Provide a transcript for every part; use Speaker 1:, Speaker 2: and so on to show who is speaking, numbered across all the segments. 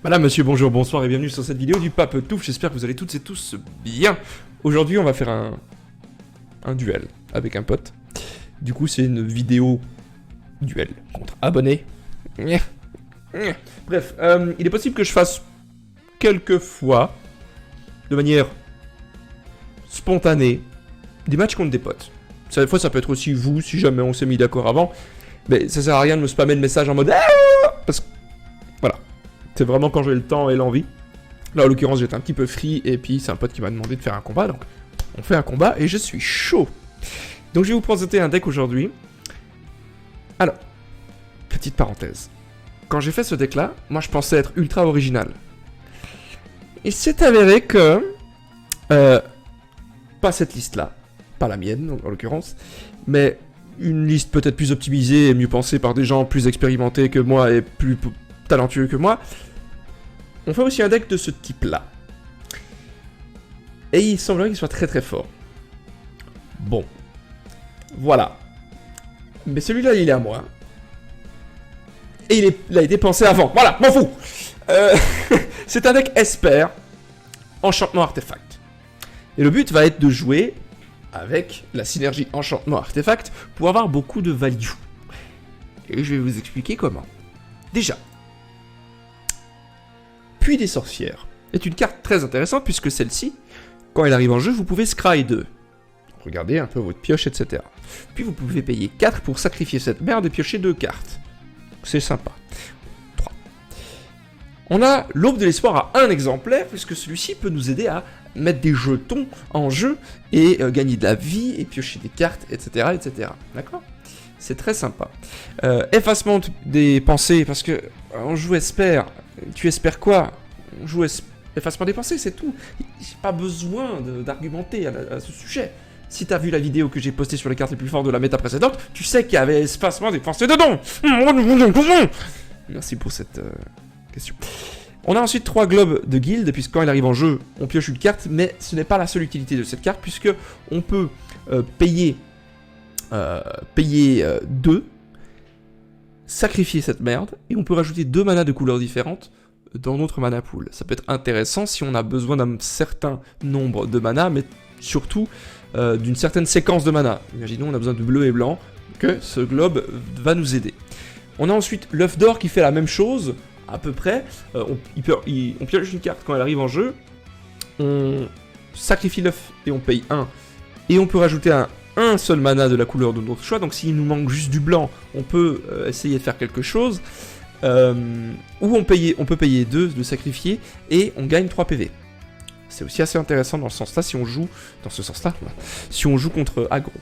Speaker 1: Madame, monsieur, bonjour, bonsoir et bienvenue sur cette vidéo du Pape Touffe. J'espère que vous allez toutes et tous bien. Aujourd'hui, on va faire un duel avec un pote. Du coup, c'est une vidéo duel contre abonné. Bref, il est possible que je fasse quelques fois, de manière spontanée, des matchs contre des potes. Des fois, ça peut être aussi vous, si jamais on s'est mis d'accord avant. Mais ça sert à rien de me spammer le message en mode parce que voilà. C'est vraiment quand j'ai le temps et l'envie. Là, en l'occurrence, j'étais un petit peu free, et puis c'est un pote qui m'a demandé de faire un combat, donc on fait un combat, et je suis chaud. Donc je vais vous présenter un deck aujourd'hui. Alors, petite parenthèse. Quand j'ai fait ce deck-là, moi je pensais être ultra original. Et c'est avéré que... pas cette liste-là, pas la mienne, en l'occurrence, mais une liste peut-être plus optimisée et mieux pensée par des gens plus expérimentés que moi et plus talentueux que moi. On fait aussi un deck de ce type-là. Et il semblerait qu'il soit très très fort. Bon. Voilà. Mais celui-là, il est à moi. Et il a été pensé avant. Voilà, m'en fous. C'est un deck Esper, enchantement artefact. Et le but va être de jouer avec la synergie enchantement artefact pour avoir beaucoup de value. Et je vais vous expliquer comment. Déjà, Puits des sorcières est une carte très intéressante puisque celle-ci, quand elle arrive en jeu, vous pouvez scry 2. Regardez un peu votre pioche, etc. Puis vous pouvez payer 4 pour sacrifier cette merde et piocher 2 cartes. C'est sympa. 3. On a l'Aube de l'espoir à 1 exemplaire puisque celui-ci peut nous aider à mettre des jetons en jeu et gagner de la vie et piocher des cartes, etc. etc. D'accord ? C'est très sympa. Effacement des pensées, parce que on joue Esper. Tu espères quoi? On joue effacement des pensées, c'est tout. J'ai pas besoin d'argumenter à ce sujet. Si t'as vu la vidéo que j'ai postée sur les cartes les plus fortes de la méta précédente, tu sais qu'il y avait effacement des pensées dedans. Merci pour cette question. On a ensuite 3 globes de guilde, puisque quand il arrive en jeu, on pioche une carte, mais ce n'est pas la seule utilité de cette carte, puisque on peut payer 2, sacrifier cette merde, et on peut rajouter 2 manas de couleurs différentes dans notre mana pool. Ça peut être intéressant si on a besoin d'un certain nombre de mana, mais surtout d'une certaine séquence de mana. Imaginons on a besoin de bleu et blanc, que ce globe va nous aider. On a ensuite l'œuf d'or qui fait la même chose, à peu près. On pioche une carte quand elle arrive en jeu, on sacrifie l'œuf et on paye 1, et on peut rajouter un seul mana de la couleur de notre choix, donc s'il nous manque juste du blanc, on peut essayer de faire quelque chose, ou on peut payer 2, de sacrifier, et on gagne 3 PV. C'est aussi assez intéressant dans ce sens-là, si on joue, si on joue contre aggro.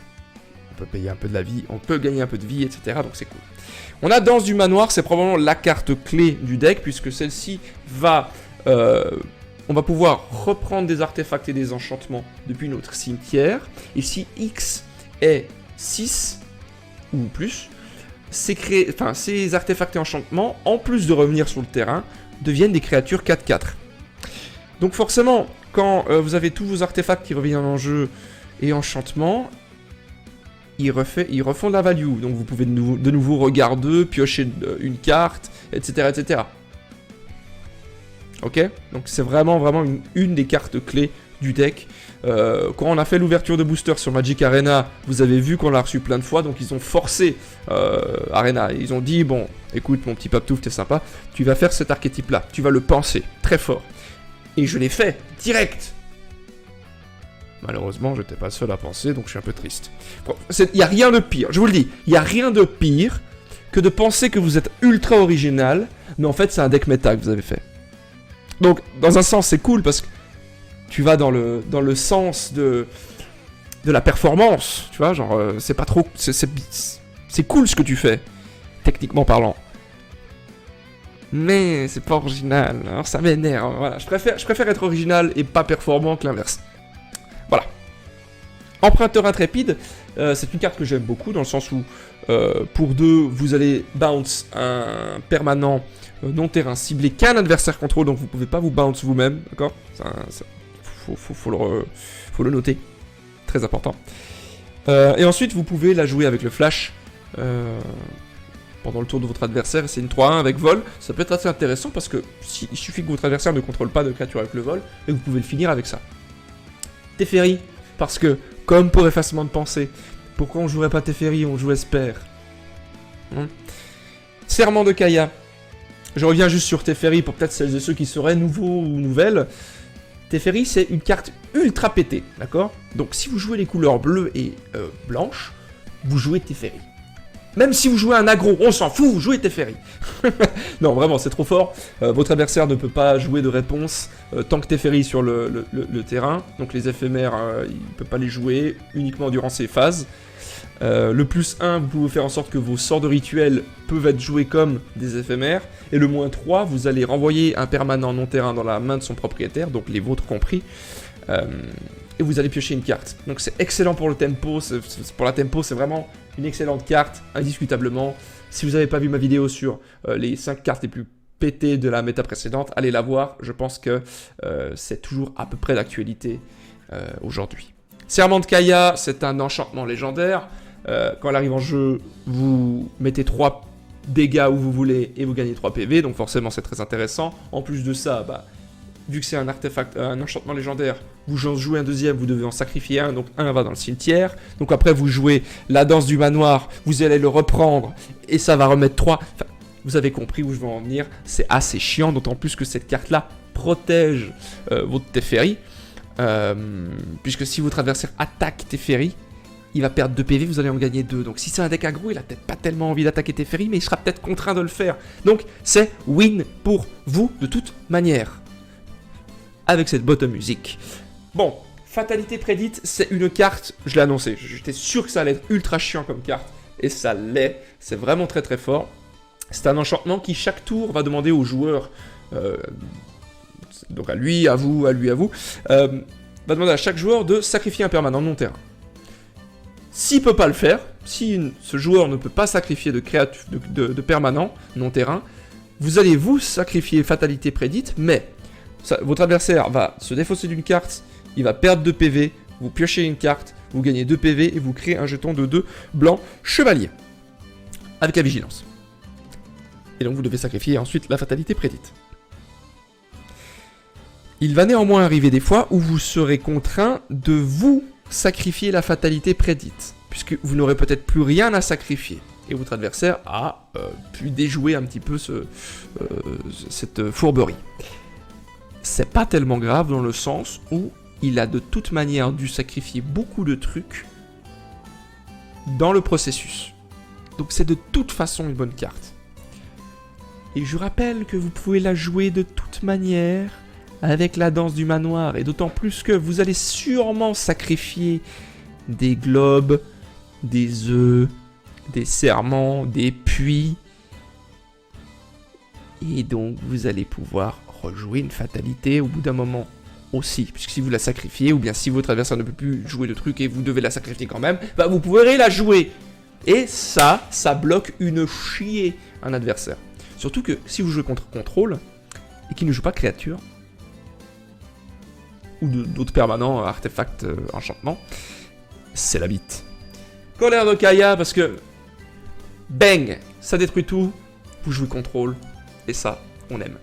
Speaker 1: On peut payer un peu de la vie, on peut gagner un peu de vie, etc., donc c'est cool. On a Danse du Manoir, c'est probablement la carte clé du deck, puisque celle-ci va... on va pouvoir reprendre des artefacts et des enchantements depuis notre cimetière. Et si X est 6 ou plus, ces artefacts et enchantements, en plus de revenir sur le terrain, deviennent des créatures 4-4. Donc forcément, quand vous avez tous vos artefacts qui reviennent en jeu et enchantements, ils refont de la value. Donc vous pouvez de nouveau regarder, piocher une carte, etc. etc. Ok, donc c'est vraiment une des cartes clés du deck. Quand on a fait l'ouverture de booster sur Magic Arena, vous avez vu qu'on l'a reçu plein de fois, donc ils ont forcé Arena. Ils ont dit, bon, écoute mon petit Papetouf, t'es sympa, tu vas faire cet archétype-là, tu vas le penser, très fort. Et je l'ai fait, direct. Malheureusement, j'étais pas le seul à penser, donc je suis un peu triste. Il n'y a rien de pire, je vous le dis, il n'y a rien de pire que de penser que vous êtes ultra original, mais en fait c'est un deck méta que vous avez fait. Donc, dans un sens, c'est cool parce que tu vas dans le sens de la performance, tu vois, genre, c'est pas trop... C'est cool ce que tu fais, techniquement parlant. Mais c'est pas original, alors ça m'énerve, voilà. Je préfère être original et pas performant que l'inverse. Voilà. Emprunteur intrépide, c'est une carte que j'aime beaucoup, dans le sens où, pour 2, vous allez bounce un permanent non-terrain ciblé qu'un adversaire contrôle, donc vous pouvez pas vous bounce vous-même, d'accord? Faut le noter, très important. Et ensuite, vous pouvez la jouer avec le flash pendant le tour de votre adversaire, et c'est une 3-1 avec vol. Ça peut être assez intéressant parce que il suffit que votre adversaire ne contrôle pas de créature avec le vol, et vous pouvez le finir avec ça. Teferi, parce que, comme pour effacement de pensée, pourquoi on jouerait pas Teferi, on joue Esper? Serment de Kaya. Je reviens juste sur Teferi pour peut-être celles et ceux qui seraient nouveaux ou nouvelles. Teferi, c'est une carte ultra pétée, d'accord? Donc si vous jouez les couleurs bleues et blanches, vous jouez Teferi. Même si vous jouez un aggro, on s'en fout, vous jouez Teferi. Non, vraiment, c'est trop fort. Votre adversaire ne peut pas jouer de réponse tant que Teferi sur le terrain. Donc les éphémères, il ne peut pas les jouer uniquement durant ces phases. Le +1, vous pouvez faire en sorte que vos sorts de rituel peuvent être joués comme des éphémères. Et le -3, vous allez renvoyer un permanent non-terrain dans la main de son propriétaire, donc les vôtres compris. Et vous allez piocher une carte. Donc c'est excellent pour le tempo. Pour la tempo, c'est vraiment une excellente carte, indiscutablement. Si vous n'avez pas vu ma vidéo sur les 5 cartes les plus pétées de la méta précédente, allez la voir. Je pense que c'est toujours à peu près d'actualité aujourd'hui. Serment de Kaya, c'est un enchantement légendaire. Quand elle arrive en jeu, vous mettez 3 dégâts où vous voulez et vous gagnez 3 PV, donc forcément c'est très intéressant. En plus de ça, vu que c'est un artefact, un enchantement légendaire, vous jouez un deuxième, vous devez en sacrifier un, donc un va dans le cimetière. Donc après vous jouez la danse du manoir, vous allez le reprendre et ça va remettre 3. Enfin, vous avez compris où je veux en venir, c'est assez chiant, d'autant plus que cette carte-là protège votre Teferi. Puisque si votre adversaire attaque Teferi, il va perdre 2 PV, vous allez en gagner 2. Donc si c'est un deck aggro, il a peut-être pas tellement envie d'attaquer Teferi, mais il sera peut-être contraint de le faire. Donc c'est win pour vous de toute manière. Avec cette bottom music. Bon, Fatalité Prédite, c'est une carte, je l'ai annoncé, j'étais sûr que ça allait être ultra chiant comme carte, et ça l'est, c'est vraiment très très fort. C'est un enchantement qui chaque tour va demander au joueur, donc à lui, à vous, à lui, à vous, va demander à chaque joueur de sacrifier un permanent non-terrain. S'il peut pas le faire, si ce joueur ne peut pas sacrifier de permanent non-terrain, vous allez vous sacrifier Fatalité Prédite, mais votre adversaire va se défausser d'une carte, il va perdre 2 PV, vous piochez une carte, vous gagnez 2 PV et vous créez un jeton de 2 blanc chevalier. Avec la vigilance. Et donc vous devez sacrifier ensuite la Fatalité Prédite. Il va néanmoins arriver des fois où vous serez contraint de vous sacrifier la Fatalité Prédite, puisque vous n'aurez peut-être plus rien à sacrifier. Et votre adversaire a pu déjouer un petit peu cette fourberie. C'est pas tellement grave dans le sens où il a de toute manière dû sacrifier beaucoup de trucs dans le processus. Donc c'est de toute façon une bonne carte. Et je rappelle que vous pouvez la jouer de toute manière avec la danse du manoir, et d'autant plus que vous allez sûrement sacrifier des globes, des œufs, des serments, des puits, et donc vous allez pouvoir rejouer une fatalité au bout d'un moment aussi, puisque si vous la sacrifiez, ou bien si votre adversaire ne peut plus jouer de trucs et vous devez la sacrifier quand même, vous pourrez la jouer. Et ça bloque une chier un adversaire. Surtout que si vous jouez contre contrôle, et qu'il ne joue pas créature, ou d'autres permanents, artefacts, enchantements, c'est la bite. Colère de Kaya, parce que, bang, ça détruit tout, vous jouez contrôle, et ça, on aime.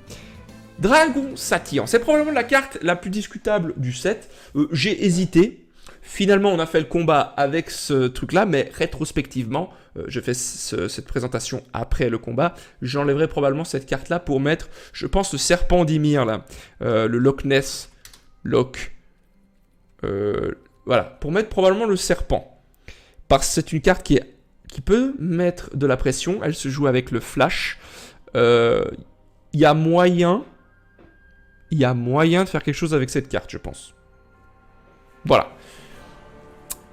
Speaker 1: Dragon Satillant, c'est probablement la carte la plus discutable du set. J'ai hésité. Finalement, on a fait le combat avec ce truc-là, mais rétrospectivement, je fais cette présentation après le combat, j'enlèverai probablement cette carte-là pour mettre, je pense, le serpent d'Ymir, là, le Loch Ness, voilà, pour mettre probablement le serpent. Parce que c'est une carte qui peut mettre de la pression, elle se joue avec le flash. Il y a moyen de faire quelque chose avec cette carte, je pense. Voilà.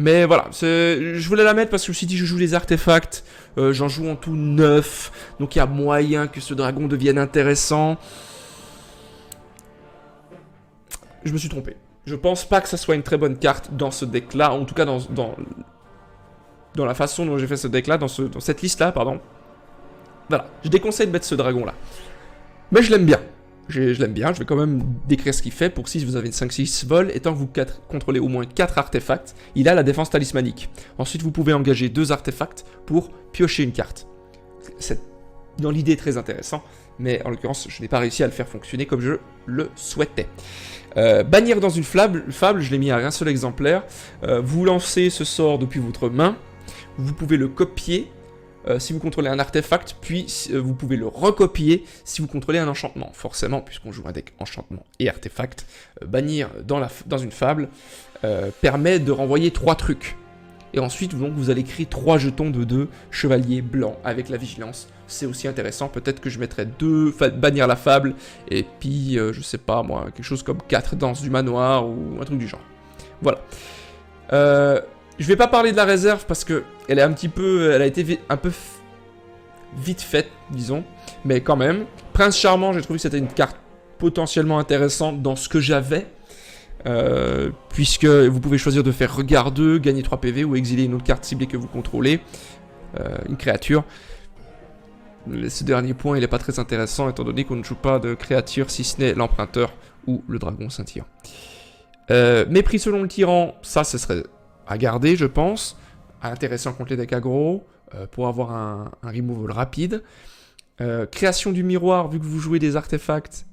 Speaker 1: Mais voilà, je voulais la mettre parce que je me suis dit je joue les artefacts, j'en joue en tout 9, donc il y a moyen que ce dragon devienne intéressant. Je me suis trompé. Je pense pas que ça soit une très bonne carte dans ce deck-là, en tout cas dans la façon dont j'ai fait ce deck-là, dans cette liste-là, pardon. Voilà, je déconseille de mettre ce dragon-là. Mais je l'aime bien. Je l'aime bien, je vais quand même décrire ce qu'il fait. Pour 6, vous avez une 5-6 vol, et tant que vous contrôlez au moins 4 artefacts, il a la défense talismanique. Ensuite, vous pouvez engager 2 artefacts pour piocher une carte. dans l'idée très intéressant, mais en l'occurrence, je n'ai pas réussi à le faire fonctionner comme je le souhaitais. Bannir dans une fable, je l'ai mis à un seul exemplaire. Vous lancez ce sort depuis votre main, vous pouvez le copier si vous contrôlez un artefact, puis vous pouvez le recopier si vous contrôlez un enchantement. Forcément, puisqu'on joue un deck enchantement et artefact, bannir dans une fable permet de renvoyer 3 trucs. Et ensuite, donc, vous allez créer 3 jetons de 2 chevaliers blancs avec la vigilance. C'est aussi intéressant. Peut-être que je mettrai bannir la fable, et puis, je sais pas moi, quelque chose comme 4 danses du manoir, ou un truc du genre. Voilà. Je vais pas parler de la réserve, parce que elle a été un peu vite faite, disons. Mais quand même. Prince Charmant, j'ai trouvé que c'était une carte potentiellement intéressante dans ce que j'avais. Puisque vous pouvez choisir de faire regard 2, gagner 3 PV ou exiler une autre carte ciblée que vous contrôlez, une créature. Ce dernier point il n'est pas très intéressant étant donné qu'on ne joue pas de créature si ce n'est l'emprunteur ou le dragon scintillant. Mépris selon le tyran, ça ce serait à garder je pense, intéressant contre les decks aggro, pour avoir un removal rapide. Création du miroir, vu que vous jouez des artefacts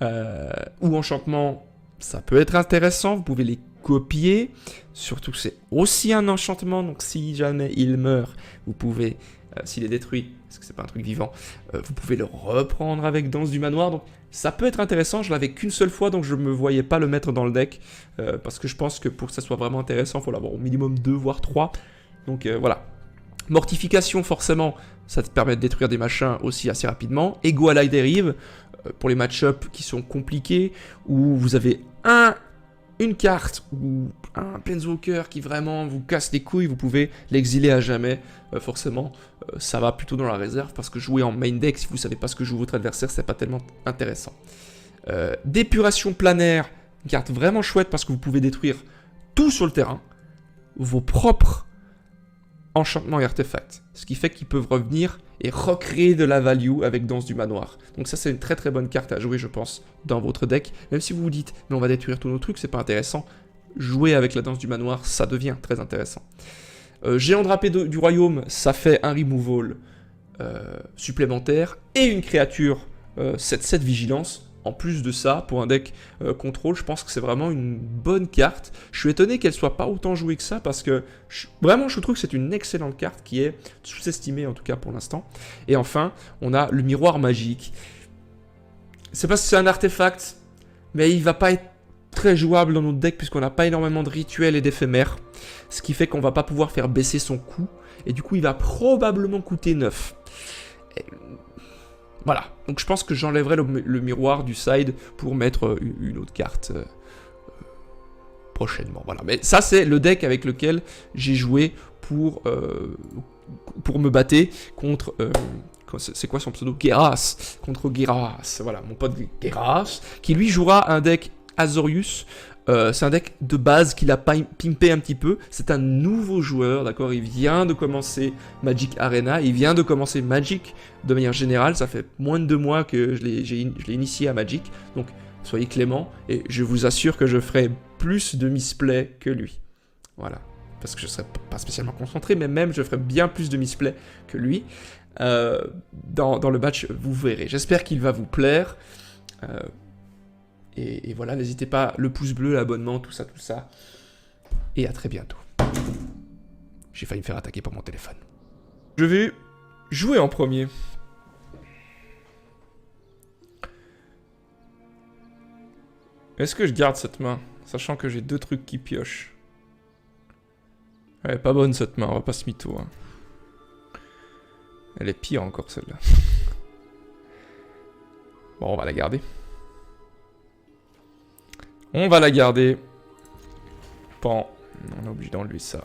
Speaker 1: ou enchantement, ça peut être intéressant, vous pouvez les copier, surtout que c'est aussi un enchantement, donc si jamais il meurt, vous pouvez, s'il est détruit, parce que c'est pas un truc vivant, vous pouvez le reprendre avec Danse du Manoir, donc ça peut être intéressant, je l'avais qu'une seule fois, donc je me voyais pas le mettre dans le deck, parce que je pense que pour que ça soit vraiment intéressant, il faut l'avoir au minimum 2 voire 3, donc voilà. Mortification, forcément, ça te permet de détruire des machins aussi assez rapidement. Ego à la dérive, pour les match-up qui sont compliqués, où vous avez une carte ou un Planeswalker qui vraiment vous casse les couilles, vous pouvez l'exiler à jamais. Forcément, ça va plutôt dans la réserve, parce que jouer en main deck, si vous savez pas ce que joue votre adversaire, c'est pas tellement intéressant. D'épuration planaire, une carte vraiment chouette, parce que vous pouvez détruire tout sur le terrain, vos propres enchantements et artefacts, ce qui fait qu'ils peuvent revenir et recréer de la value avec Danse du Manoir. Donc ça c'est une très très bonne carte à jouer je pense dans votre deck, même si vous vous dites mais on va détruire tous nos trucs, c'est pas intéressant, jouer avec la Danse du Manoir ça devient très intéressant. Géant drapé du royaume, ça fait un removal supplémentaire et une créature 7/7 vigilance. En plus de ça, pour un deck contrôle, je pense que c'est vraiment une bonne carte. Je suis étonné qu'elle soit pas autant jouée que ça, parce que vraiment je trouve que c'est une excellente carte qui est sous-estimée en tout cas pour l'instant. Et enfin, on a le miroir magique. C'est parce que c'est un artefact, mais il va pas être très jouable dans notre deck puisqu'on n'a pas énormément de rituels et d'éphémères. Ce qui fait qu'on va pas pouvoir faire baisser son coût. Et du coup, il va probablement coûter 9. Voilà, donc je pense que j'enlèverai le miroir du side pour mettre une autre carte prochainement. Voilà, mais ça c'est le deck avec lequel j'ai joué pour me battre contre... c'est quoi son pseudo? Geras. Contre Geras, voilà, mon pote Geras, qui lui jouera un deck Azorius. C'est un deck de base qu'il a pimpé un petit peu. C'est un nouveau joueur, d'accord. Il vient de commencer Magic Arena. Il vient de commencer Magic de manière générale. Ça fait moins de 2 mois que je l'ai initié à Magic. Donc, soyez clément. Et je vous assure que je ferai plus de misplay que lui. Voilà. Parce que je ne serai pas spécialement concentré, mais même je ferai bien plus de misplay que lui. Dans le match, vous verrez. J'espère qu'il va vous plaire. Et voilà, n'hésitez pas, le pouce bleu, l'abonnement, tout ça. Et à très bientôt. J'ai failli me faire attaquer par mon téléphone. Je vais jouer en premier. Est-ce que je garde cette main, sachant que j'ai 2 trucs qui piochent? Elle est pas bonne cette main, on va pas se mytho. Hein. Elle est pire encore celle-là. Bon, on va la garder. On va la garder. Pan. On est obligé d'enlever ça.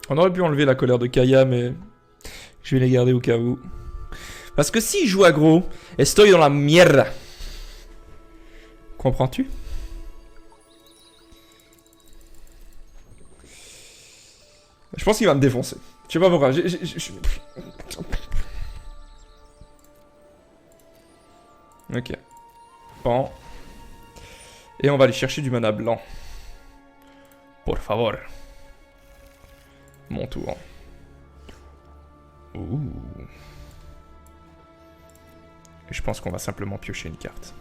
Speaker 1: On aurait pu enlever la colère de Kaya, mais je vais les garder au cas où. Parce que si je joue aggro, estoy dans la mierda. Comprends-tu? Je pense qu'il va me défoncer. Je sais pas pourquoi. Ok. Pan. Et on va aller chercher du mana blanc. Por favor. Mon tour. Ouh. Et je pense qu'on va simplement piocher une carte.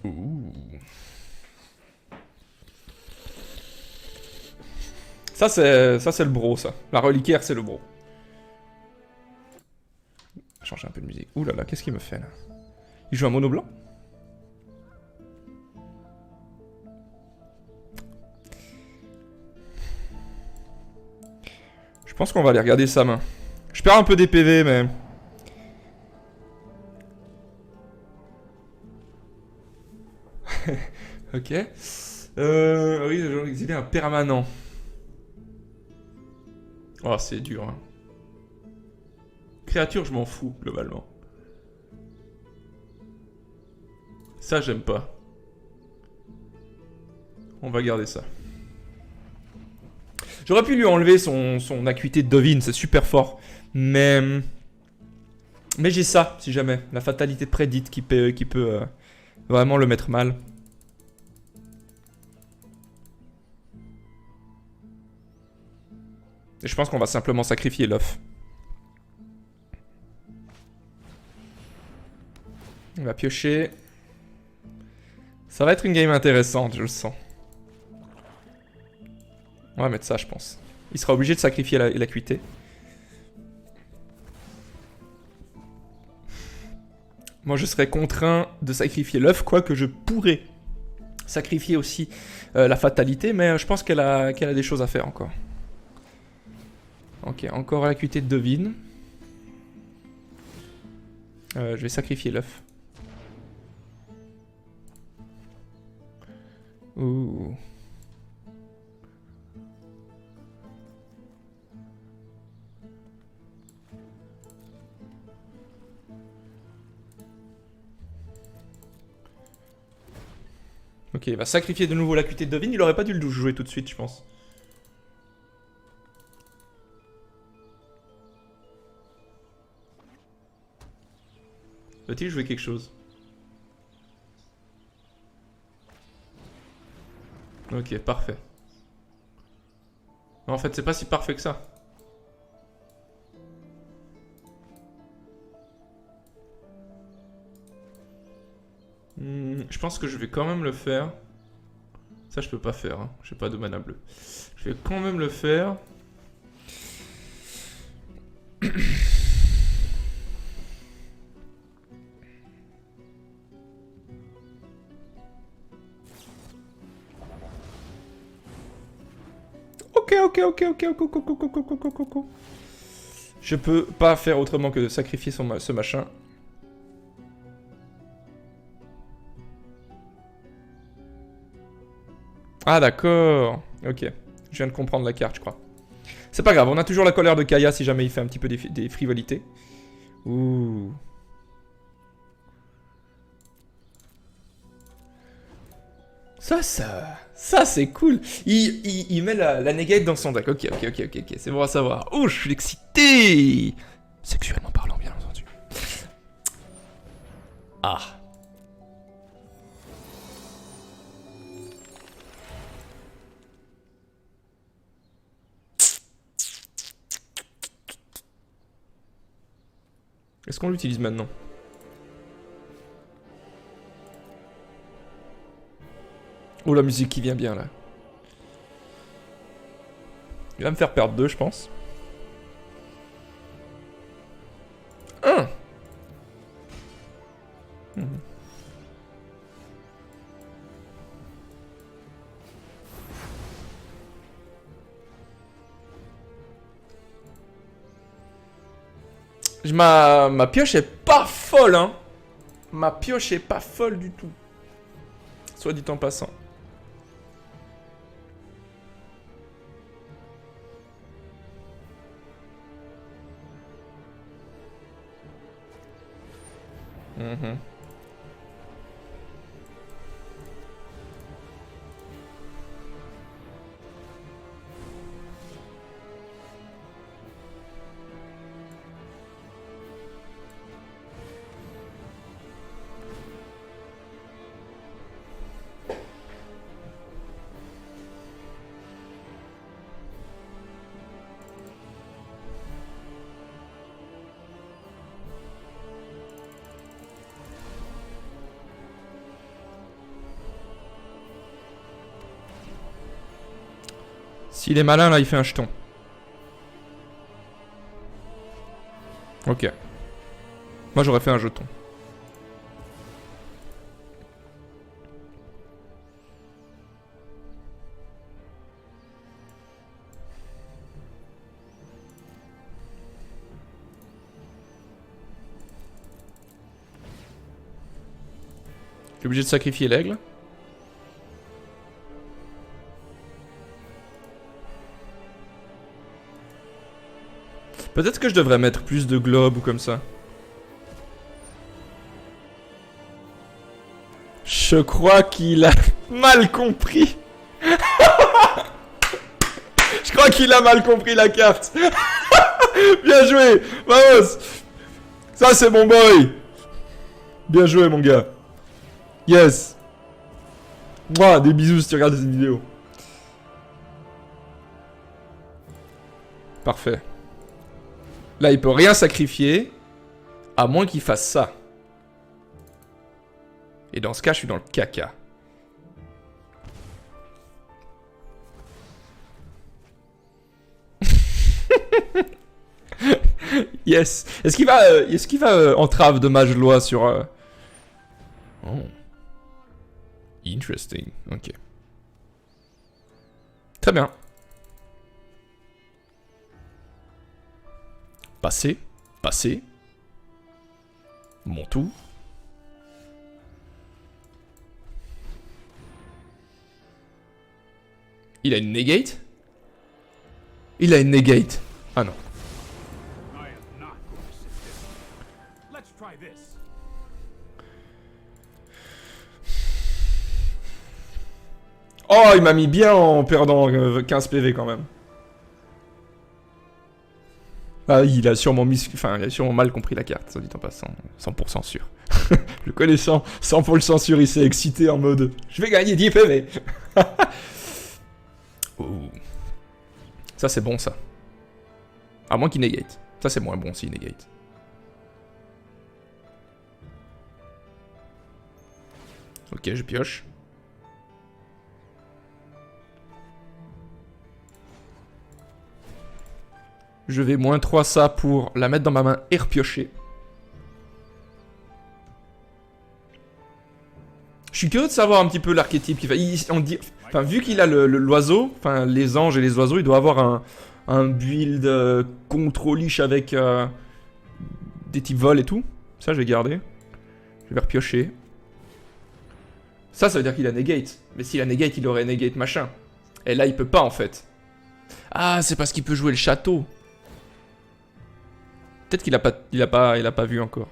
Speaker 1: Ouh. Ça c'est le bro, ça. La reliquaire, c'est le bro. Changer un peu de musique. Ouh là là, qu'est-ce qu'il me fait là? Il joue un mono blanc? Je pense qu'on va aller regarder sa main. Je perds un peu des PV, mais... Ok. Oui, j'ai exilé un permanent. Oh, c'est dur, hein. Créature, je m'en fous, globalement. Ça, j'aime pas. On va garder ça. J'aurais pu lui enlever son acuité de devine, c'est super fort. Mais j'ai ça, si jamais. La fatalité prédite qui peut vraiment le mettre mal. Et je pense qu'on va simplement sacrifier l'œuf. On va piocher. Ça va être une game intéressante, je le sens. On va mettre ça, je pense. Il sera obligé de sacrifier l'acuité. Moi, je serais contraint de sacrifier l'œuf, quoique je pourrais sacrifier aussi la fatalité, mais je pense qu'elle a des choses à faire encore. Ok, encore l'acuité de devine. Je vais sacrifier l'œuf. Ouh. Ok, il va sacrifier de nouveau l'acuité de devine. Il aurait pas dû le jouer tout de suite, je pense. Va-t-il jouer quelque chose? Ok, parfait. En fait, c'est pas si parfait que ça. Je pense que je vais quand même le faire. Ça, je peux pas faire. Hein. J'ai pas de mana bleu. Je vais quand même le faire. Ok. Je peux pas faire autrement que de sacrifier ce machin. Ah d'accord. Ok. Je viens de comprendre la carte, je crois. C'est pas grave, on a toujours la colère de Kaya si jamais il fait un petit peu des frivolités. Ouh. Ça c'est cool. Il met la negate dans son deck. Ok. C'est bon à savoir. Oh, je suis excité. Sexuellement parlant, bien entendu. Ah. Est-ce qu'on l'utilise maintenant? Oh, la musique qui vient bien là. Il va me faire perdre 2, je pense. 1. Ma pioche est pas folle, hein. Ma pioche est pas folle du tout. Soit dit en passant. S'il est malin, là, il fait un jeton. Ok. Moi, j'aurais fait un jeton. Je suis obligé de sacrifier l'aigle. Peut-être que je devrais mettre plus de globes ou comme ça. Je crois qu'il a mal compris. Je crois qu'il a mal compris la carte. Bien joué, vamos. Ça c'est mon boy. Bien joué mon gars. Yes. Moi, des bisous si tu regardes cette vidéo. Parfait. Là, il peut rien sacrifier, à moins qu'il fasse ça. Et dans ce cas, je suis dans le caca. Yes. Est-ce qu'il va entrave de mage loi sur... Oh. Interesting. Ok. Très bien. Passer. Passer. Mon tour. Il a une negate? Il a une negate. Ah non. Oh, il m'a mis bien en perdant 15 PV quand même. Ah, il a sûrement il a sûrement mal compris la carte, ça dit en passant. 100% sûr. Le connaissant, 100% sûr, il s'est excité en mode je vais gagner 10 PV. Ouh. Ça c'est bon ça. À moins qu'il negate. Ça c'est moins bon s'il negate. Ok, je pioche. Je vais moins 3 ça pour la mettre dans ma main et repiocher. Je suis curieux de savoir un petit peu l'archétype qu'il fait. Enfin, vu qu'il a l'oiseau, enfin les anges et les oiseaux, il doit avoir un build contrôlish avec des types vol et tout. Ça, je vais garder. Je vais repiocher. Ça veut dire qu'il a negate. Mais s'il a negate, il aurait negate machin. Et là, il peut pas en fait. Ah, c'est parce qu'il peut jouer le château. Peut-être qu'il a pas vu encore.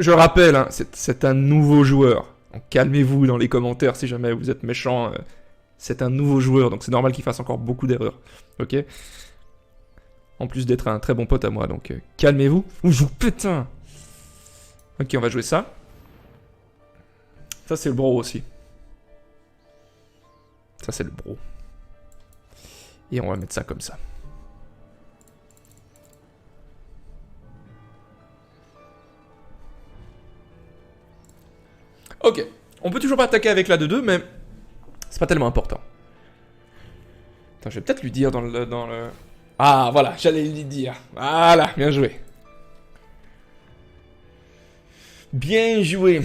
Speaker 1: Je rappelle, hein, c'est un nouveau joueur. Donc, calmez-vous dans les commentaires si jamais vous êtes méchant. C'est un nouveau joueur, donc c'est normal qu'il fasse encore beaucoup d'erreurs. Ok? En plus d'être un très bon pote à moi, donc calmez-vous. Ouh, putain! Ok, on va jouer ça. Ça, c'est le bro aussi. Ça, c'est le bro. Et on va mettre ça comme ça. Ok, on peut toujours pas attaquer avec la 2-2, mais c'est pas tellement important. Attends, je vais peut-être lui dire dans le... Ah, voilà, j'allais lui dire. Voilà, bien joué. Bien joué.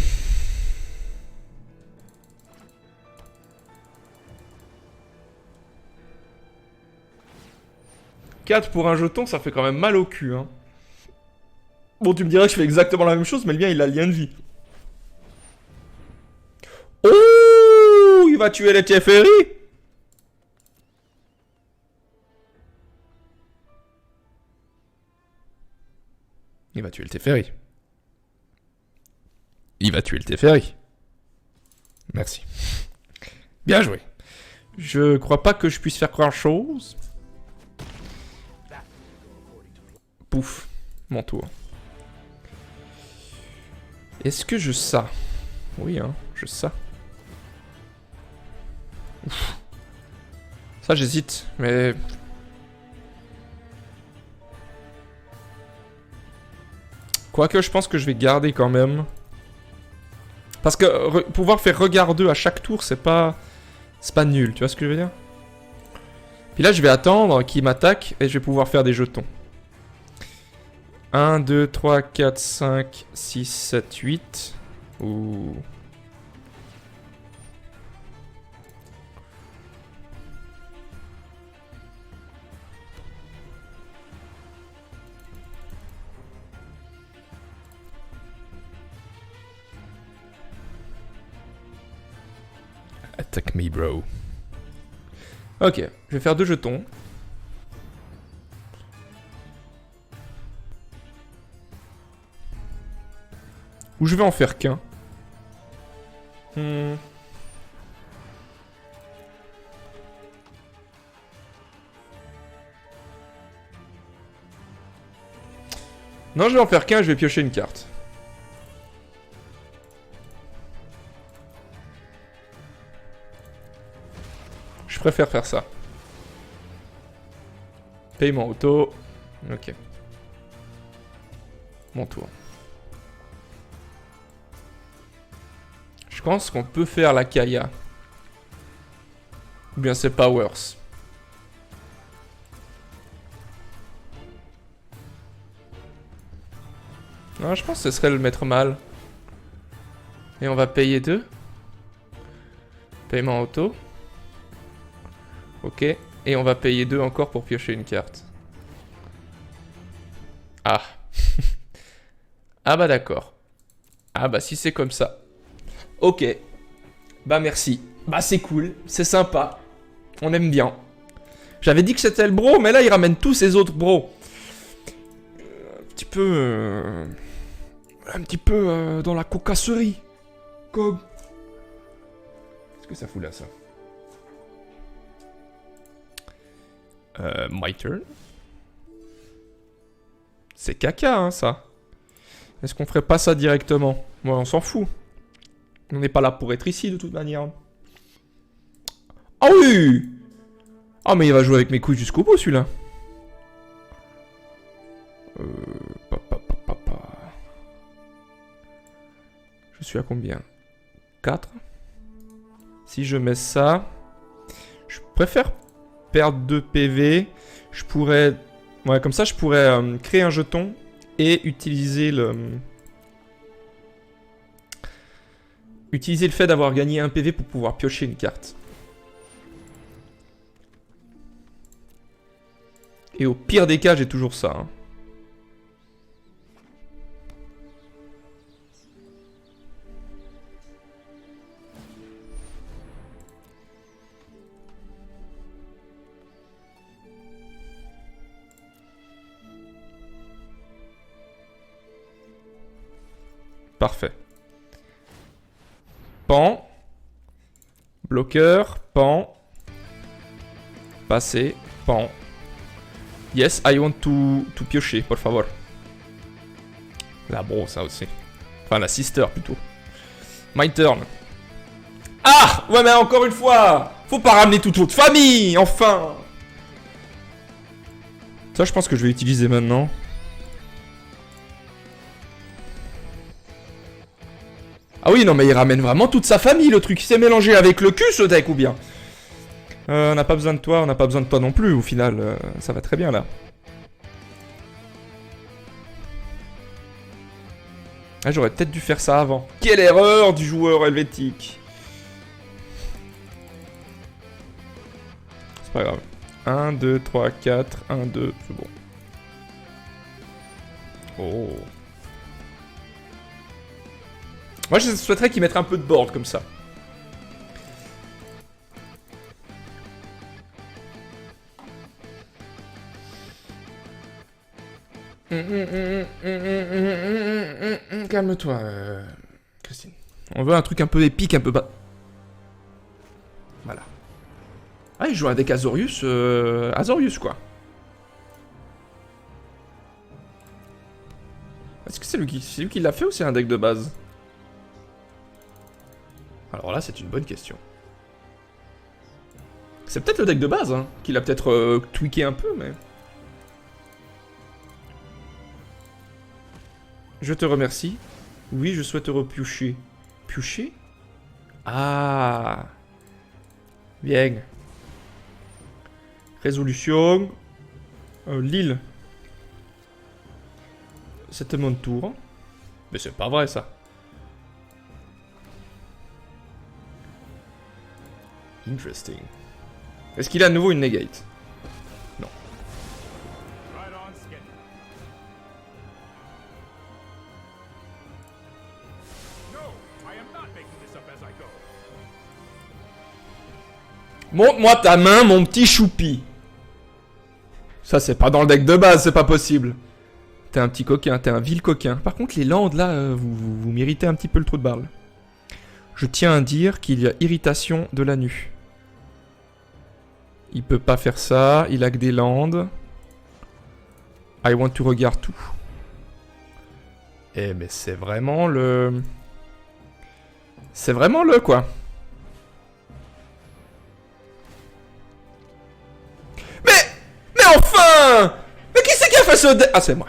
Speaker 1: « 4 pour un jeton, ça fait quand même mal au cul, hein. Bon, tu me diras que je fais exactement la même chose, mais le mien, il a lien de vie. Oh, il va tuer les Teferi. Il va tuer le Teferi. Il va tuer le Teferi. Merci. Bien joué. Je crois pas que je puisse faire grand chose. Pouf. Mon tour. Est-ce que je ça? Oui, hein, je ça. Ouf. Ça, j'hésite, mais... Quoique, je pense que je vais garder quand même. Parce que pouvoir faire regard 2 à chaque tour, c'est pas nul, tu vois ce que je veux dire? Puis là, je vais attendre qu'il m'attaque et je vais pouvoir faire des jetons. 1, 2, 3, 4, 5, 6, 7, 8. Ouh. Attack me, bro. Ok, je vais faire 2 jetons. Ou je vais en faire qu'un. Non, je vais en faire qu'un, je vais piocher une carte. Je préfère faire ça. Paiement auto. Ok. Mon tour. Je pense qu'on peut faire la Kaya. Ou bien c'est Powers. Non, je pense que ce serait le mettre mal. Et on va payer 2. Paiement auto. Ok. Et on va payer 2 encore pour piocher une carte. Ah. Ah bah d'accord. Ah bah si c'est comme ça. Ok. Bah merci. Bah c'est cool. C'est sympa. On aime bien. J'avais dit que c'était le bro, mais là il ramène tous ses autres bros. Un petit peu dans la cocasserie. Comme. Qu'est-ce que ça fout là, ça? My turn. C'est caca, hein, ça. Est-ce qu'on ferait pas ça directement? Moi, on s'en fout. On n'est pas là pour être ici, de toute manière. Ah oui! Ah, mais il va jouer avec mes couilles jusqu'au bout, celui-là. Je suis à combien? 4. Si je mets ça... Je préfère perdre 2 PV. Je pourrais... Ouais, comme ça, je pourrais créer un jeton et utiliser le... Utiliser le fait d'avoir gagné un PV pour pouvoir piocher une carte. Et au pire des cas, j'ai toujours ça. Hein. Parfait. Pan. Bloqueur. Pan. Passer. Pan. Yes, I want to piocher, por favor. La bro, ça aussi. Enfin, la sister, plutôt. My turn. Ah! Ouais, mais encore une fois! Faut pas ramener toute votre famille, enfin! Ça, je pense que je vais utiliser maintenant. Ah oui, non, mais il ramène vraiment toute sa famille, le truc. Il s'est mélangé avec le cul, ce deck, ou bien? On n'a pas besoin de toi, on n'a pas besoin de toi non plus, au final. Ça va très bien, là. Ah, j'aurais peut-être dû faire ça avant. Quelle erreur du joueur helvétique. C'est pas grave. 1, 2, 3, 4, 1, 2, c'est bon. Oh. Moi, je souhaiterais qu'il mette un peu de board comme ça. Calme-toi, Christine. On veut un truc un peu épique, un peu bas. Voilà. Ah, il joue un deck Azorius. Azorius, quoi. Est-ce que c'est lui qui l'a fait ou c'est un deck de base? Alors là, c'est une bonne question. C'est peut-être le deck de base, hein, qu'il a peut-être tweaké un peu, mais... Je te remercie. Oui, je souhaite repiocher. Piocher? Ah. Bien. Résolution. Lille. C'était mon tour. Mais c'est pas vrai ça. Interesting. Est-ce qu'il a à nouveau une negate? Non. Montre-moi ta main, mon petit choupi. Ça, c'est pas dans le deck de base, c'est pas possible. T'es un petit coquin, t'es un vil coquin. Par contre, les landes, là, vous méritez un petit peu le trou de balle. Je tiens à dire qu'il y a irritation de la nuit. Il peut pas faire ça, il a que des landes. I want to regarde tout. Eh, mais c'est vraiment le... C'est vraiment le, quoi. Mais enfin! Mais qui c'est qui a fait ce deck? Ah, c'est moi.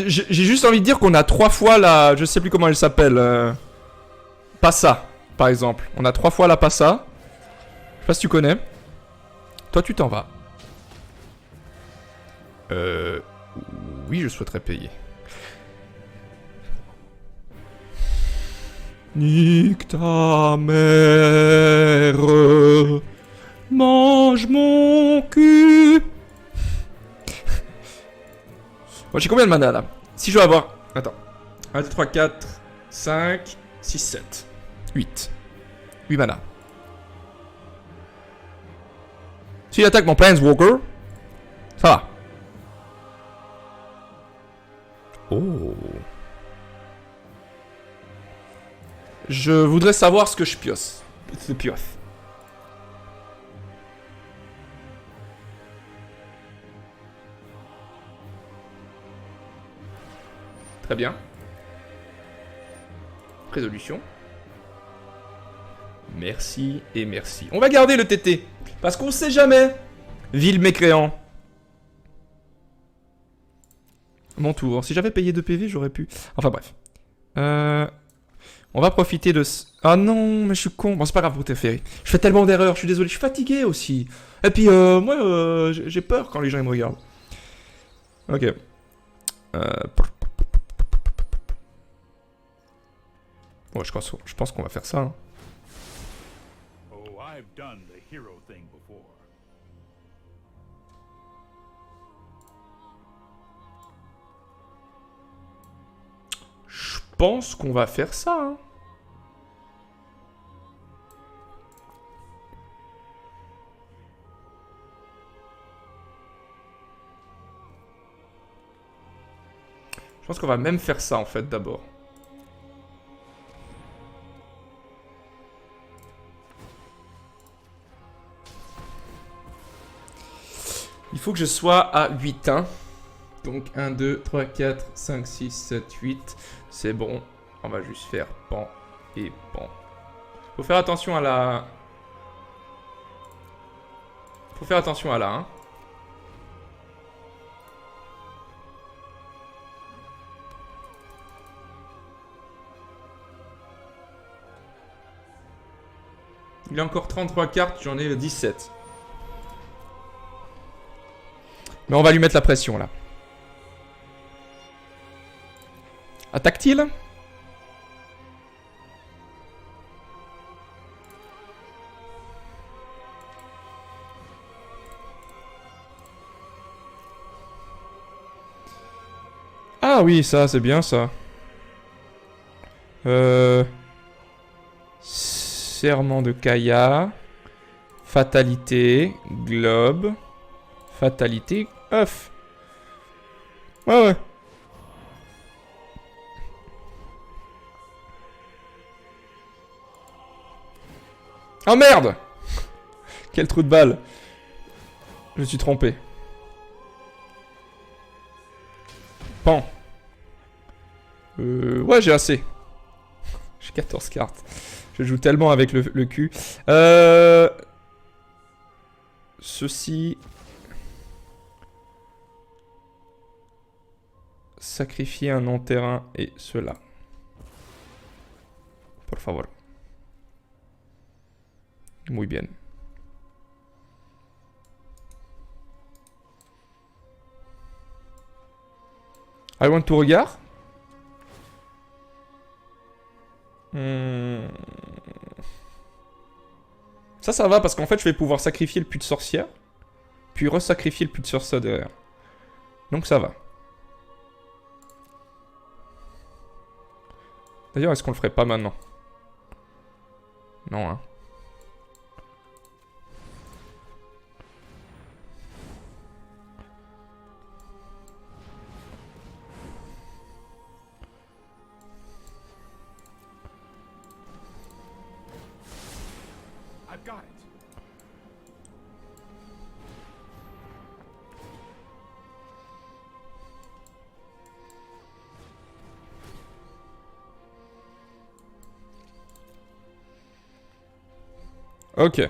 Speaker 1: J'ai juste envie de dire qu'on a 3 fois la... Je sais plus comment elle s'appelle. Passa, par exemple. On a 3 fois la Passa. Je sais pas si tu connais. Toi, tu t'en vas. Oui, je souhaiterais payer. Nique ta mère. Mange mon cul. Bon, j'ai combien de mana là? Si je veux avoir... Attends. 1, 2, 3, 4, 5, 6, 7. 8. 8 mana. S'il attaque mon Planeswalker, ça va. Oh. Je voudrais savoir ce que je pioche. C'est pioche. Très bien. Résolution. Merci et merci. On va garder le TT. Parce qu'on sait jamais. Ville mécréant. Mon tour. Si j'avais payé 2 PV, j'aurais pu... Enfin bref. On va profiter de... Ah non, mais je suis con. Bon, c'est pas grave pour Teferi. Je fais tellement d'erreurs, je suis désolé. Je suis fatigué aussi. Et puis, moi, j'ai peur quand les gens ils me regardent. Ok. Ouais, je pense qu'on va faire ça. Hein. Je pense qu'on va faire ça. Hein. Je pense qu'on va même faire ça en fait d'abord. Il faut que je sois à 8. Hein. Donc 1, 2, 3, 4, 5, 6, 7, 8. C'est bon. On va juste faire pan et pan. Faut faire attention à la... Faut faire attention à la... Hein. Il a encore 33 cartes, j'en ai 17. Mais on va lui mettre la pression là. Attaque-t-il? Ah oui, ça, c'est bien ça. Serment de Kaya. Fatalité. Globe. Fatalité. Œuf. Ouais, ouais. Oh merde! Quel trou de balle. Je me suis trompé. Pan. Ouais, j'ai assez. J'ai 14 cartes. Je joue tellement avec le cul. Ceci... Sacrifier un non-terrain et cela. Por favor. Muy bien. I want to regard. Ça va parce qu'en fait je vais pouvoir sacrifier le puits de sorcière. Puis resacrifier le puits de sorcière derrière. Donc ça va. D'ailleurs, est-ce qu'on le ferait pas maintenant? Non, hein.
Speaker 2: I've got it.
Speaker 1: Ok.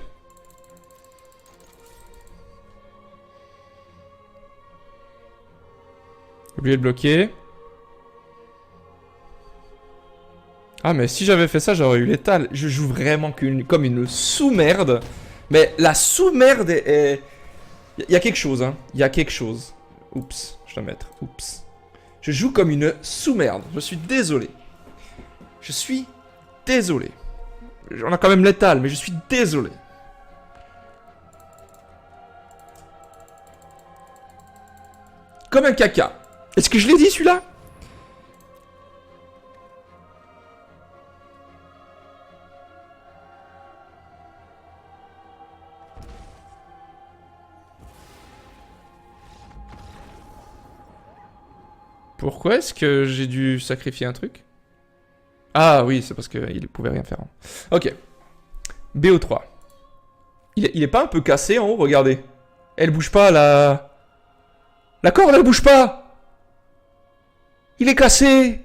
Speaker 1: Oublié de bloquer. Ah mais si j'avais fait ça, j'aurais eu l'étal. Je joue vraiment comme une sous-merde. Mais la sous-merde est... Il y a quelque chose, hein. Il y a quelque chose. Oups, je dois mettre. Oups. Je joue comme une sous-merde. Je suis désolé. Je suis désolé. On a quand même l'étal, mais je suis désolé. Comme un caca. Est-ce que je l'ai dit celui-là? Pourquoi est-ce que j'ai dû sacrifier un truc? Ah oui, c'est parce qu'il pouvait rien faire. Ok. BO3. Il est pas un peu cassé en haut, regardez. Elle bouge pas, la... La corde, elle bouge pas. Il est cassé.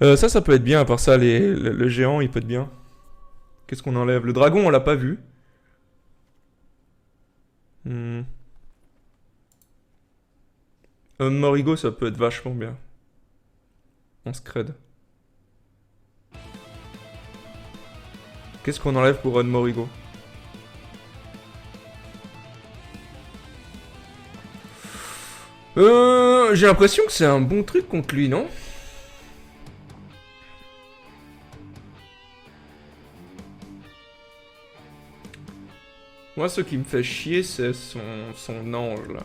Speaker 1: Ça peut être bien, à part ça, le géant, il peut être bien. Qu'est-ce qu'on enlève? Le dragon, on l'a pas vu. Morigo, ça peut être vachement bien. On scred. Qu'est-ce qu'on enlève pour Morigo? J'ai l'impression que c'est un bon truc contre lui, non? Moi, ce qui me fait chier, c'est son ange, là.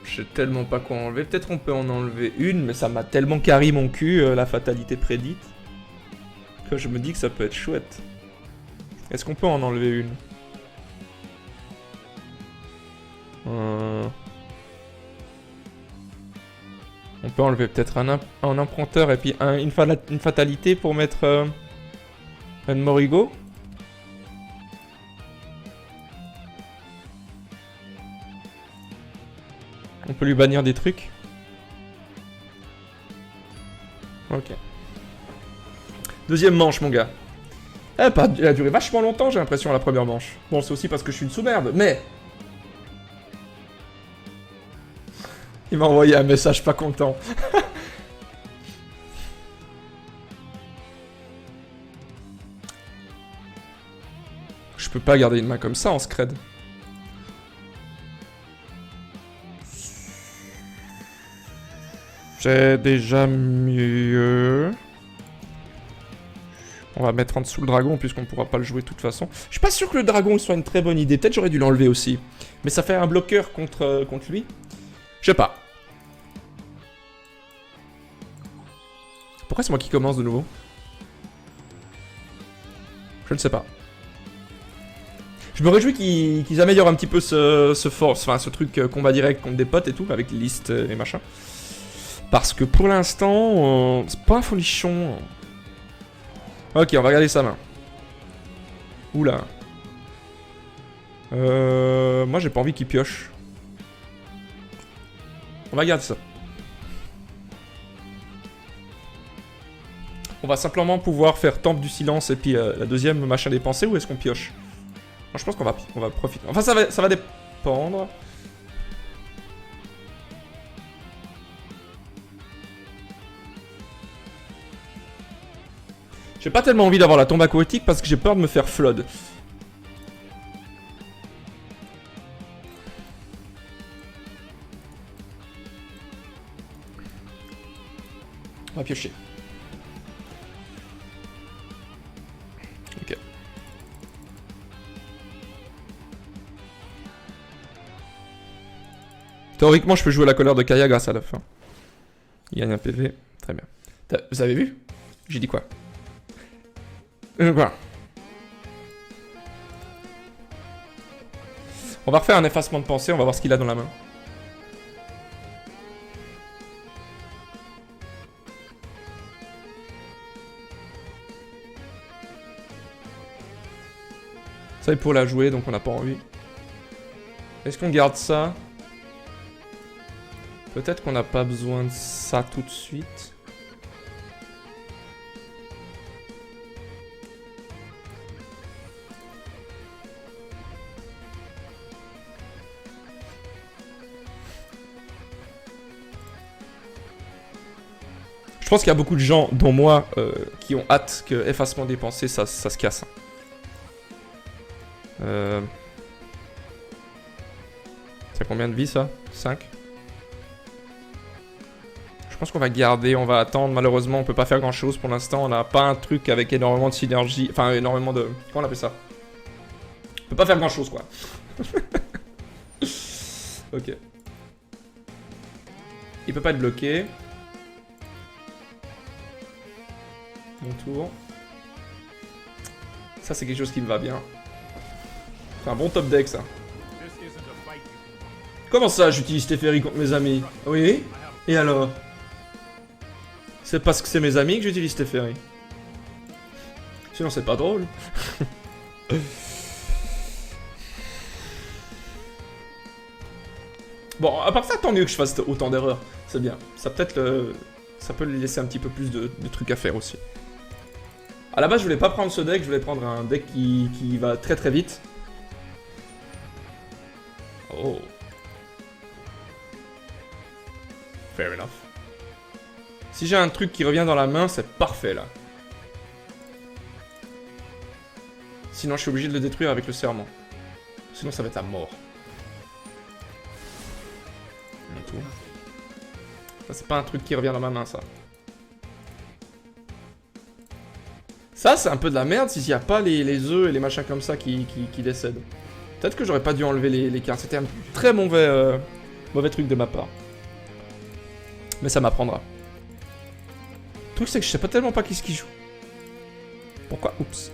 Speaker 1: Je sais tellement pas quoi enlever. Peut-être on peut en enlever une, mais ça m'a tellement carré mon cul, la fatalité prédite, que je me dis que ça peut être chouette. Est-ce qu'on peut en enlever une? On peut enlever peut-être un emprunteur et puis une fatalité pour mettre un Morigo. On peut lui bannir des trucs. Ok. Deuxième manche, mon gars. Elle a duré vachement longtemps, j'ai l'impression, la première manche. Bon, c'est aussi parce que je suis une sous-merde, mais... Il m'a envoyé un message pas content. Je peux pas garder une main comme ça en scred. J'ai déjà mieux. On va mettre en dessous le dragon puisqu'on pourra pas le jouer de toute façon. Je suis pas sûr que le dragon soit une très bonne idée. Peut-être j'aurais dû l'enlever aussi. Mais ça fait un bloqueur contre lui. Je sais pas. Pourquoi c'est moi qui commence de nouveau? Je ne sais pas. Je me réjouis qu'ils améliorent un petit peu ce truc combat direct contre des potes et tout, avec les listes et machin. Parce que pour l'instant, c'est pas un folichon. Ok, on va regarder sa main. Oula. Moi j'ai pas envie qu'il pioche. On va garder ça. On va simplement pouvoir faire temple du silence et puis la deuxième machin des pensées, ou est-ce qu'on pioche? Non, je pense qu'on va profiter. Enfin ça va dépendre. J'ai pas tellement envie d'avoir la tombe aquatique parce que j'ai peur de me faire flood. On va piocher. Ok. Théoriquement, je peux jouer la colère de Kaya grâce à la fin. Il gagne un PV. Très bien. Vous avez vu? J'ai dit quoi? Quoi? On va refaire un effacement de pensée, on va voir ce qu'il a dans la main. Ça est pour la jouer, donc on n'a pas envie. Est-ce qu'on garde ça? Peut-être qu'on n'a pas besoin de ça tout de suite. Je pense qu'il y a beaucoup de gens, dont moi, qui ont hâte que effacement des pensées, ça se casse. C'est combien de vie ça? 5? Je pense qu'on va garder, on va attendre. Malheureusement, on peut pas faire grand chose pour l'instant. On n'a pas un truc avec énormément de synergie. Enfin, énormément de... Comment on appelle ça? On peut pas faire grand chose, quoi. Ok. Il peut pas être bloqué. Mon tour. Ça, c'est quelque chose qui me va bien. C'est un bon top deck, ça. Comment ça, j'utilise Teferi contre mes amis? Oui? Et alors? C'est parce que c'est mes amis que j'utilise Teferi. Sinon, c'est pas drôle. Bon, à part ça, tant mieux que je fasse autant d'erreurs. C'est bien. Ça peut-être ça peut lui laisser un petit peu plus de trucs à faire aussi. À la base, je voulais pas prendre ce deck, je voulais prendre un deck qui va très très vite. Oh. Fair enough. Si j'ai un truc qui revient dans la main, c'est parfait là. Sinon, je suis obligé de le détruire avec le serment. Sinon, ça va être à mort. Et tout. Ça, c'est pas un truc qui revient dans ma main, ça. Ça, c'est un peu de la merde s'il n'y a pas les œufs et les machins comme ça qui décèdent. Peut-être que j'aurais pas dû enlever les cartes. C'était un très mauvais truc de ma part. Mais ça m'apprendra. Le truc, c'est que je sais pas tellement pas qui ce qui joue. Pourquoi? Oups.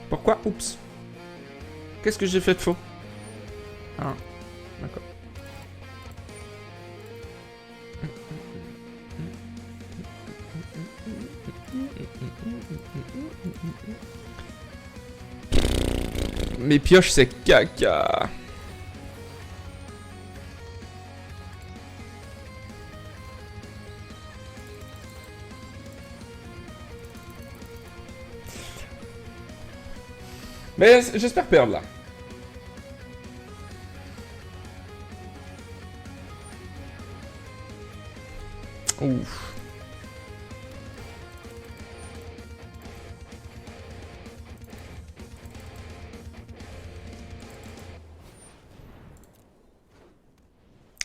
Speaker 1: Pourquoi? Oups. Qu'est-ce que j'ai fait de faux? Ah, d'accord. Mes pioches, c'est caca. Mais j'espère perdre là. Ouf.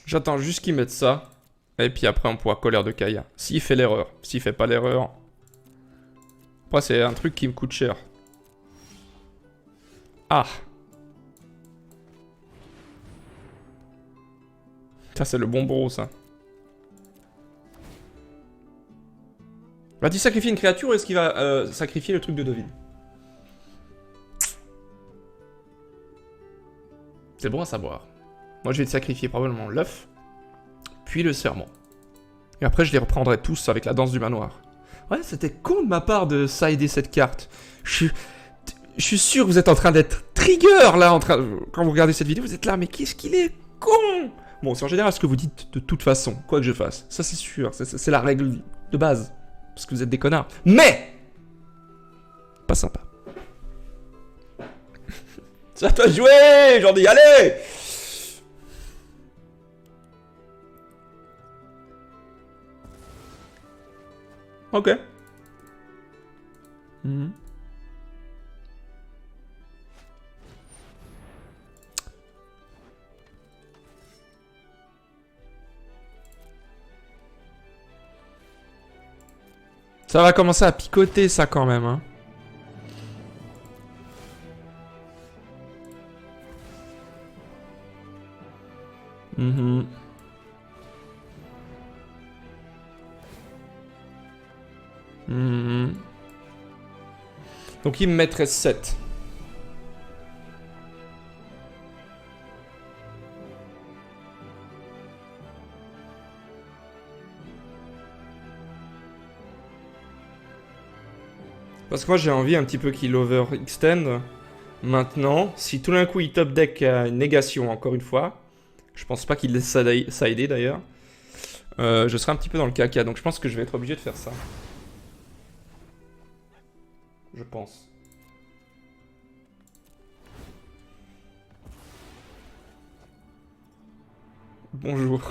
Speaker 1: J'attends juste qu'il mette ça. Et puis après, on pourra colère de Kaya. S'il fait l'erreur. S'il fait pas l'erreur. Après, c'est un truc qui me coûte cher. Ah. Ça, c'est le bon bro, ça. Va-t-il sacrifier une créature ou est-ce qu'il va sacrifier le truc de Devine? C'est bon à savoir. Moi, je vais te sacrifier probablement l'œuf, puis le serment. Et après, je les reprendrai tous avec la danse du manoir. Ouais, c'était con de ma part de sider cette carte. Je suis sûr que vous êtes en train d'être trigger, là, quand vous regardez cette vidéo, vous êtes là, mais qu'est-ce qu'il est con! Bon, c'est en général ce que vous dites de toute façon, quoi que je fasse. Ça, c'est sûr, c'est la règle de base. Parce que vous êtes des connards. Mais pas sympa. C'est à toi de jouer, j'en dis, allez! Ok. Mhm. Ça va commencer à picoter ça quand même. Hein. Mhm. Mhm. Donc il me mettrait 7. Parce que moi j'ai envie un petit peu qu'il overextend. Maintenant, si tout d'un coup il top deck une négation encore une fois, je pense pas qu'il laisse ça aider d'ailleurs, je serai un petit peu dans le caca. Donc je pense que je vais être obligé de faire ça. Je pense. Bonjour.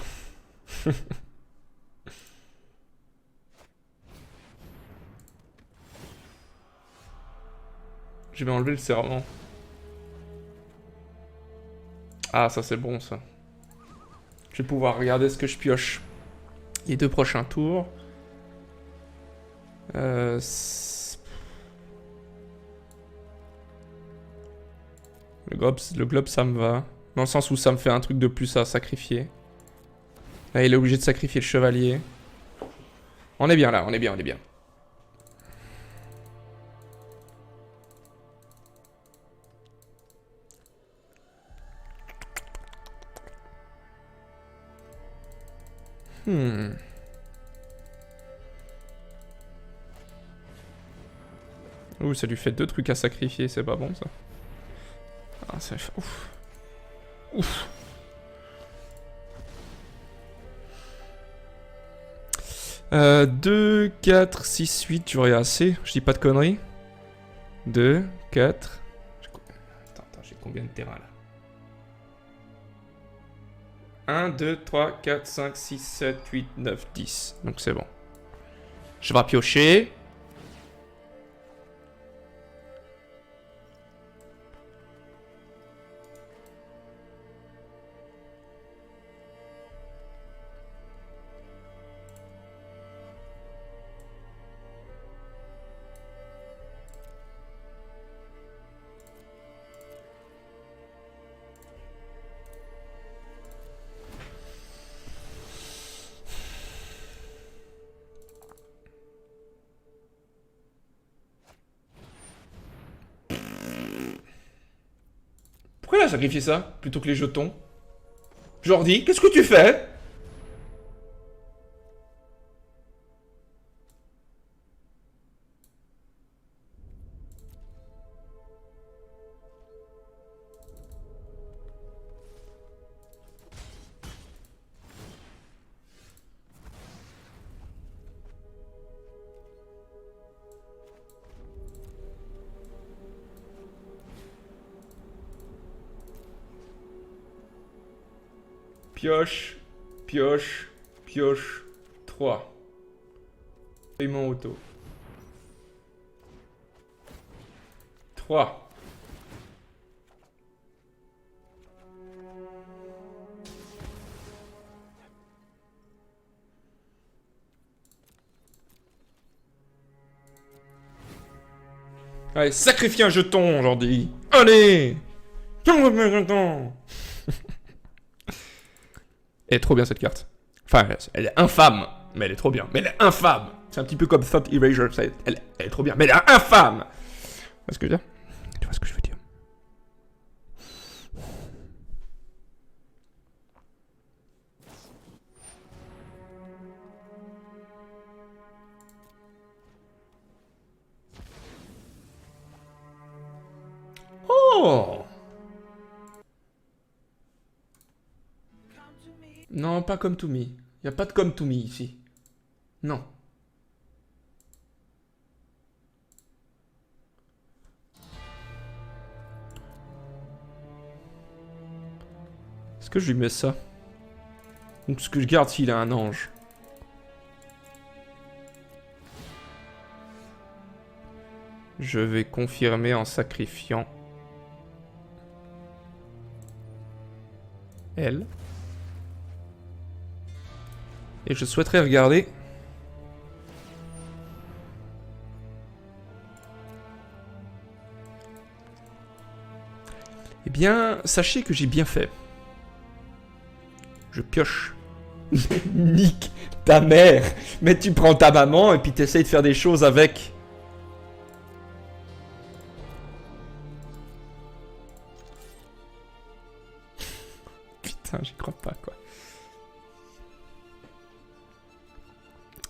Speaker 1: Je vais enlever le serment. Ah, ça c'est bon ça. Je vais pouvoir regarder ce que je pioche. Les 2 prochains tours. Le globe, ça me va. Dans le sens où ça me fait un truc de plus à sacrifier. Là, il est obligé de sacrifier le chevalier. On est bien là, on est bien, on est bien. Ouh, ça lui fait 2 trucs à sacrifier, c'est pas bon ça. Ah, ça fait... Ouf. Ouf. Euh, 2, 4, 6, 8, j'aurais assez. Je dis pas de conneries. 2, 4... Attends, j'ai combien de terrain là? 1, 2, 3, 4, 5, 6, 7, 8, 9, 10. Donc c'est bon. Je vais piocher. Pourquoi il a sacrifié ça plutôt que les jetons? Jordi, qu'est-ce que tu fais? Pioche, pioche, pioche. 3. Paiement auto. 3. Allez, sacrifie un jeton, Jordi. Allez! Elle est trop bien cette carte. Enfin, elle est infâme, mais elle est trop bien. Mais elle est infâme. C'est un petit peu comme Thought Erasure. Elle est trop bien, mais elle est infâme. Tu vois ce que je veux dire? Tu vois ce que je veux dire? Oh! Non, pas comme to me. Y a pas de comme to me ici. Non. Est-ce que je lui mets ça? Donc ce que je garde s'il a un ange. Je vais confirmer en sacrifiant elle. Et je souhaiterais regarder... Eh bien, sachez que j'ai bien fait. Je pioche. Nique ta mère. Mais tu prends ta maman et puis t'essayes de faire des choses avec. Putain, j'y crois pas, quoi.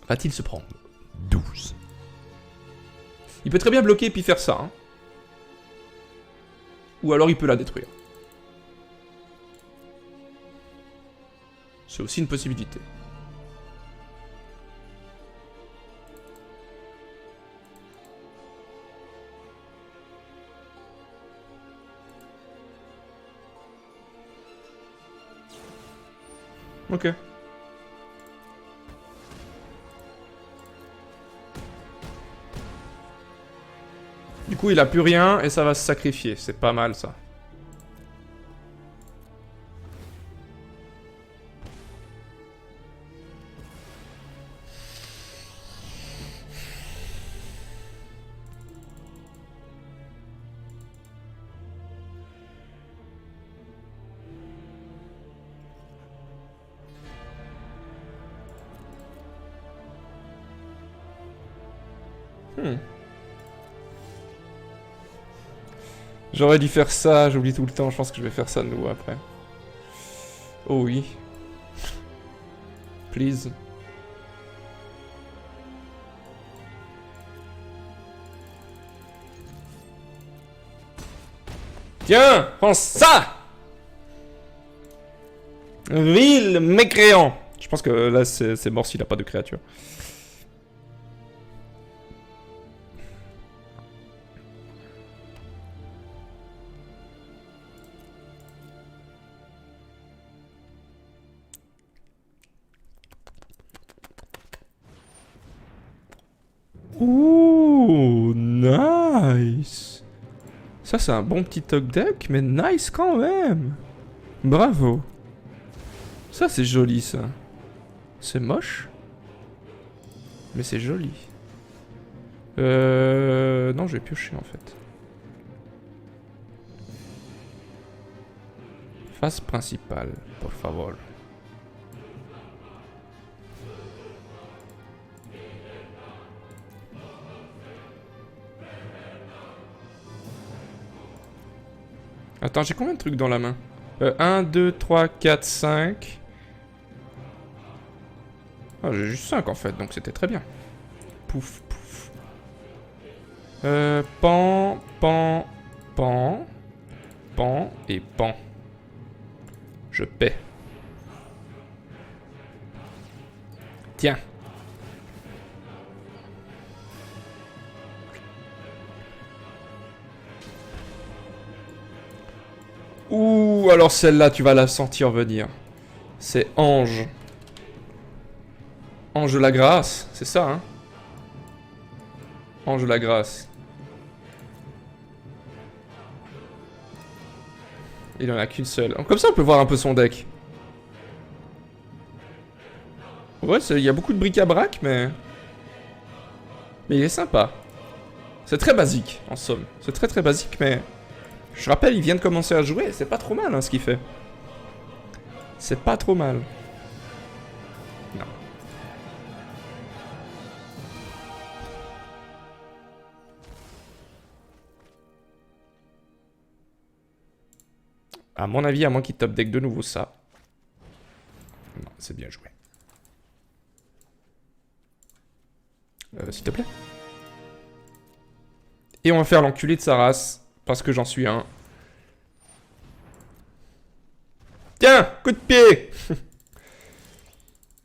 Speaker 1: Va-t-il se prendre 12. Il peut très bien bloquer et puis faire ça, hein. Ou alors il peut la détruire. C'est aussi une possibilité. Ok. Du coup, il a plus rien et ça va se sacrifier. C'est pas mal, ça. J'aurais dû faire ça, j'oublie tout le temps, je pense que je vais faire ça de nouveau après. Oh oui. Please. Tiens, prends ça! Vil mécréant! Je pense que là c'est mort s'il a pas de créature. Ouh, nice. Ça c'est un bon petit talk deck, mais nice quand même. Bravo. Ça c'est joli ça. C'est moche. Mais c'est joli. Non, je vais piocher en fait. Face principale, por favor. Attends, j'ai combien de trucs dans la main? 1, 2, 3, 4, 5... Ah, j'ai juste 5 en fait, donc c'était très bien. Pouf, pouf. Pan, pan, pan. Pan et pan. Je paie. Tiens. Ouh, alors celle-là, tu vas la sentir venir. C'est Ange. Ange de la grâce, c'est ça, hein? Ange de la grâce. Il en a qu'une seule. Comme ça, on peut voir un peu son deck. Ouais, il y a beaucoup de bric-à-brac, mais... Mais il est sympa. C'est très basique, en somme. C'est très très basique, mais... Je rappelle, il vient de commencer à jouer, c'est pas trop mal, hein, ce qu'il fait. C'est pas trop mal. Non. À mon avis, à moins qu'il top deck de nouveau ça. Non, c'est bien joué. S'il te plaît. Et on va faire l'enculé de sa race, parce que j'en suis un. Tiens, coup de pied.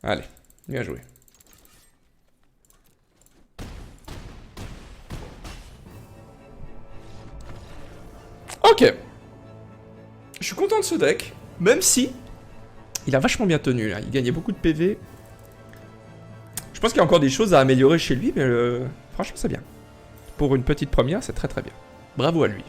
Speaker 1: Allez, bien joué. Ok. Je suis content de ce deck, même si il a vachement bien tenu là. Il gagnait beaucoup de PV. Je pense qu'il y a encore des choses à améliorer chez lui, mais franchement c'est bien. Pour une petite première, c'est très très bien. Bravo à lui.